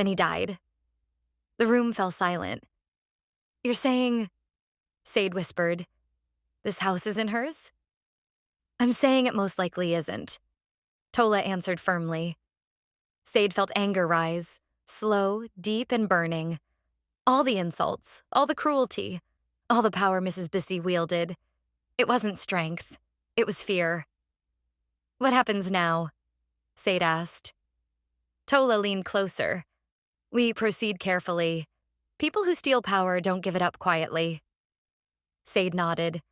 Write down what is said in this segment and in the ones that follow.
Then he died. The room fell silent. "You're saying," Sade whispered, "this house isn't hers?" "I'm saying it most likely isn't," Tola answered firmly. Sade felt anger rise, slow, deep, and burning. All the insults, all the cruelty, all the power Mrs. Bissy wielded. It wasn't strength. It was fear. "What happens now?" Sade asked. Tola leaned closer. "We proceed carefully. People who steal power don't give it up quietly." Sade nodded.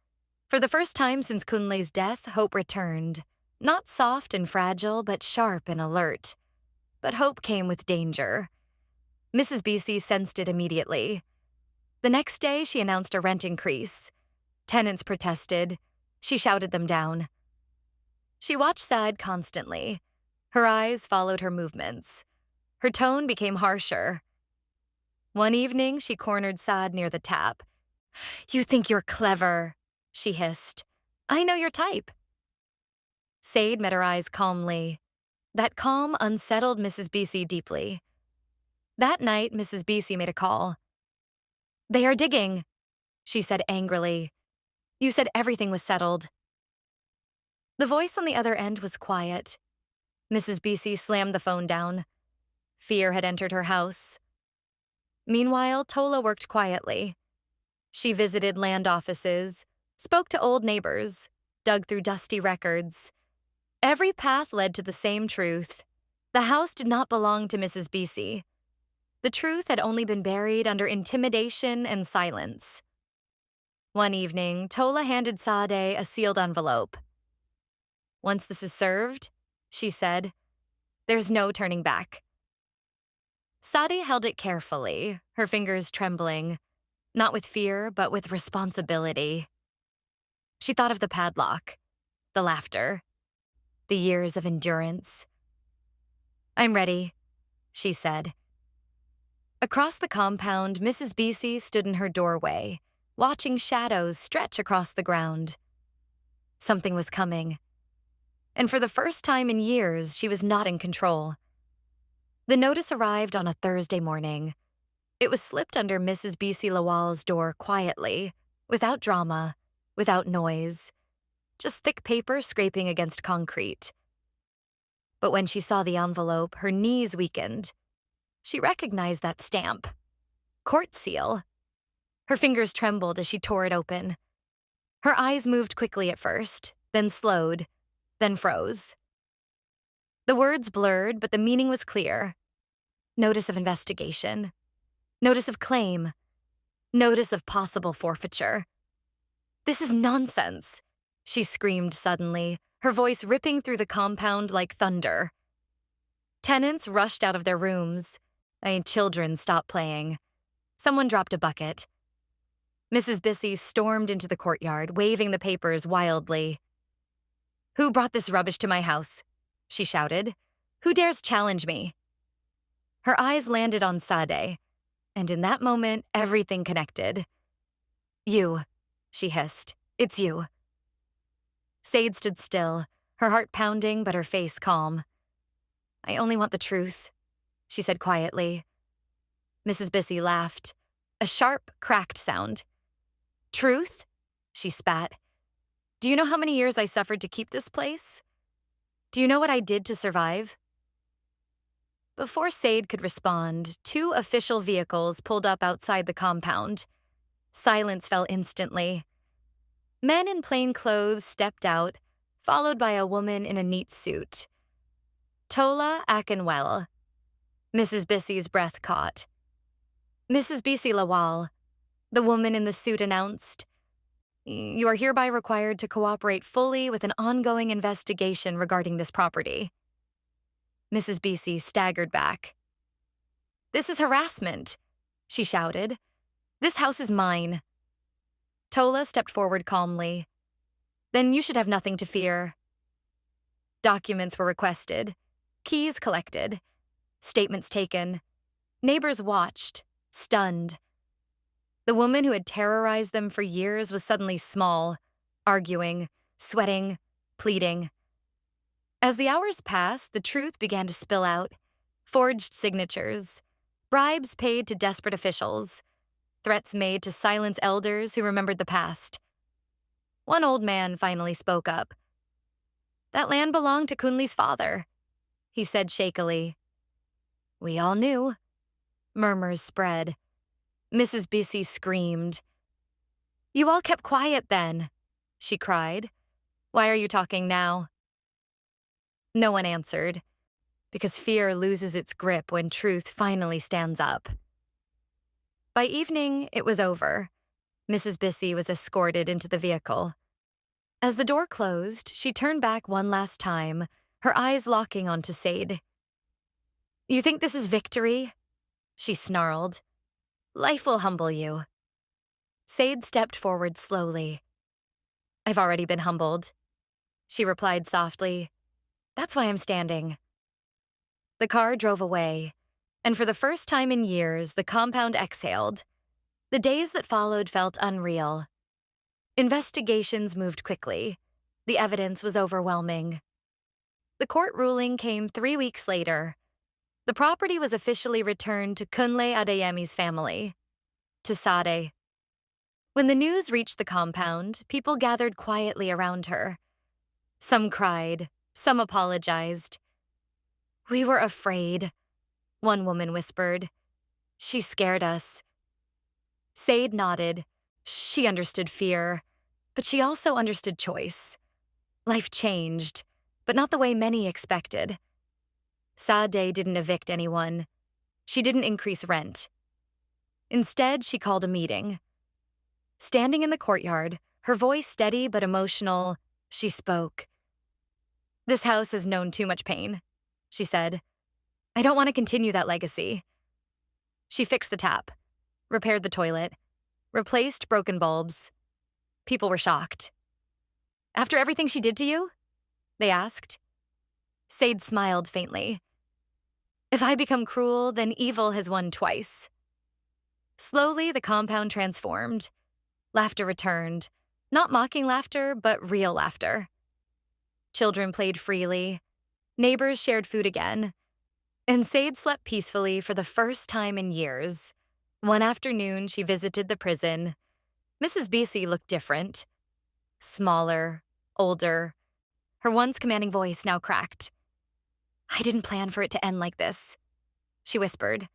For the first time since Kunle's death, hope returned. Not soft and fragile, but sharp and alert. But hope came with danger. Mrs. Bissy sensed it immediately. The next day, she announced a rent increase. Tenants protested. She shouted them down. She watched Sade constantly. Her eyes followed her movements. Her tone became harsher. One evening, she cornered Sade near the tap. "You think you're clever," she hissed. "I know your type." Sade met her eyes calmly. That calm unsettled Mrs. Bissy deeply. That night, Mrs. Bissy made a call. "They are digging," she said angrily. "You said everything was settled." The voice on the other end was quiet. Mrs. Bissy slammed the phone down. Fear had entered her house. Meanwhile, Tola worked quietly. She visited land offices, spoke to old neighbors, dug through dusty records. Every path led to the same truth. The house did not belong to Mrs. Bissy. The truth had only been buried under intimidation and silence. One evening, Tola handed Sade a sealed envelope. "Once this is served," she said, "there's no turning back." Sade held it carefully, her fingers trembling, not with fear, but with responsibility. She thought of the padlock, the laughter, the years of endurance. "I'm ready," she said. Across the compound, Mrs. Bissy stood in her doorway, watching shadows stretch across the ground. Something was coming. And for the first time in years, she was not in control. The notice arrived on a Thursday morning. It was slipped under Mrs. Bissy Lawal's door quietly, without drama, without noise, just thick paper scraping against concrete. But when she saw the envelope, her knees weakened. She recognized that stamp. Court seal. Her fingers trembled as she tore it open. Her eyes moved quickly at first, then slowed, then froze. The words blurred, but the meaning was clear. Notice of investigation. Notice of claim. Notice of possible forfeiture. "This is nonsense," she screamed suddenly, her voice ripping through the compound like thunder. Tenants rushed out of their rooms. Children stopped playing. Someone dropped a bucket. Mrs. Bissy stormed into the courtyard, waving the papers wildly. "Who brought this rubbish to my house?" she shouted. "Who dares challenge me?" Her eyes landed on Sade, and in that moment, everything connected. "You," she hissed. "It's you." Sade stood still, her heart pounding but her face calm. "I only want the truth," she said quietly. Mrs. Bissy laughed, a sharp, cracked sound. "Truth?" she spat. "Do you know how many years I suffered to keep this place? Do you know what I did to survive?" Before Sade could respond, 2 official vehicles pulled up outside the compound. Silence fell instantly. Men in plain clothes stepped out, followed by a woman in a neat suit. Tola Akinwell. Mrs. Bissy's breath caught. "Mrs. Bissy Lawal," the woman in the suit announced, "you are hereby required to cooperate fully with an ongoing investigation regarding this property." Mrs. Bissy staggered back. "This is harassment," she shouted. "This house is mine." Tola stepped forward calmly. "Then you should have nothing to fear." Documents were requested, keys collected, statements taken. Neighbors watched, stunned. The woman who had terrorized them for years was suddenly small, arguing, sweating, pleading. As the hours passed, the truth began to spill out. Forged signatures, Bribes paid to desperate officials, threats made to silence elders who remembered the past. One old man finally spoke up. "That land belonged to Kunli's father," he said shakily. "We all knew." Murmurs spread. Mrs. Bissey screamed. "You all kept quiet then," she cried. "Why are you talking now?" No one answered, because fear loses its grip when truth finally stands up. By evening, it was over. Mrs. Bissey was escorted into the vehicle. As the door closed, she turned back one last time, her eyes locking onto Sade. "You think this is victory?" she snarled. "Life will humble you." Sade stepped forward slowly. "I've already been humbled," she replied softly. "That's why I'm standing." The car drove away, and for the first time in years, the compound exhaled. The days that followed felt unreal. Investigations moved quickly. The evidence was overwhelming. The court ruling came 3 weeks later. The property was officially returned to Sade Adeyemi's family, to Sade. When the news reached the compound, people gathered quietly around her. Some cried, some apologized. "We were afraid," one woman whispered. "She scared us." Sade nodded. She understood fear, but she also understood choice. Life changed, but not the way many expected. Sade didn't evict anyone. She didn't increase rent. Instead, she called a meeting. Standing in the courtyard, her voice steady but emotional, she spoke. "This house has known too much pain," she said. "I don't want to continue that legacy." She fixed the tap, repaired the toilet, replaced broken bulbs. People were shocked. "After everything she did to you?" they asked. Sade smiled faintly. "If I become cruel, then evil has won twice." Slowly, the compound transformed. Laughter returned. Not mocking laughter, but real laughter. Children played freely. Neighbors shared food again. And Sade slept peacefully for the first time in years. One afternoon, she visited the prison. Mrs. Bissey looked different. Smaller, older. Her once commanding voice now cracked. "I didn't plan for it to end like this," she whispered.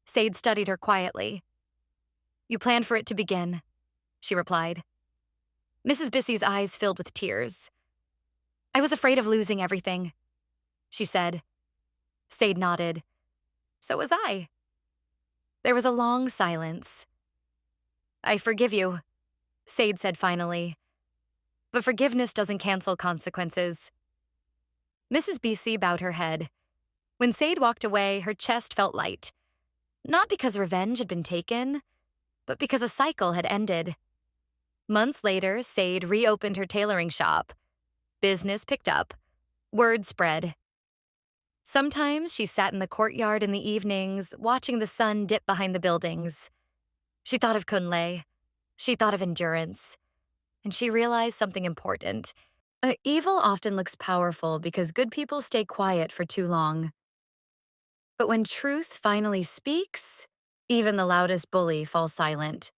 Sade studied her quietly. "You planned for it to begin," she replied. Mrs. Bissey's eyes filled with tears. "I was afraid of losing everything," she said. Sade nodded. "So was I." There was a long silence. "I forgive you," Sade said finally. "But forgiveness doesn't cancel consequences." Mrs. Bissey bowed her head. When Sade walked away, her chest felt light. Not because revenge had been taken, but because a cycle had ended. Months later, Sade reopened her tailoring shop. Business picked up. Word spread. Sometimes she sat in the courtyard in the evenings, watching the sun dip behind the buildings. She thought of Kunle. She thought of endurance. And she realized something important. Evil often looks powerful because good people stay quiet for too long. But when truth finally speaks, even the loudest bully falls silent.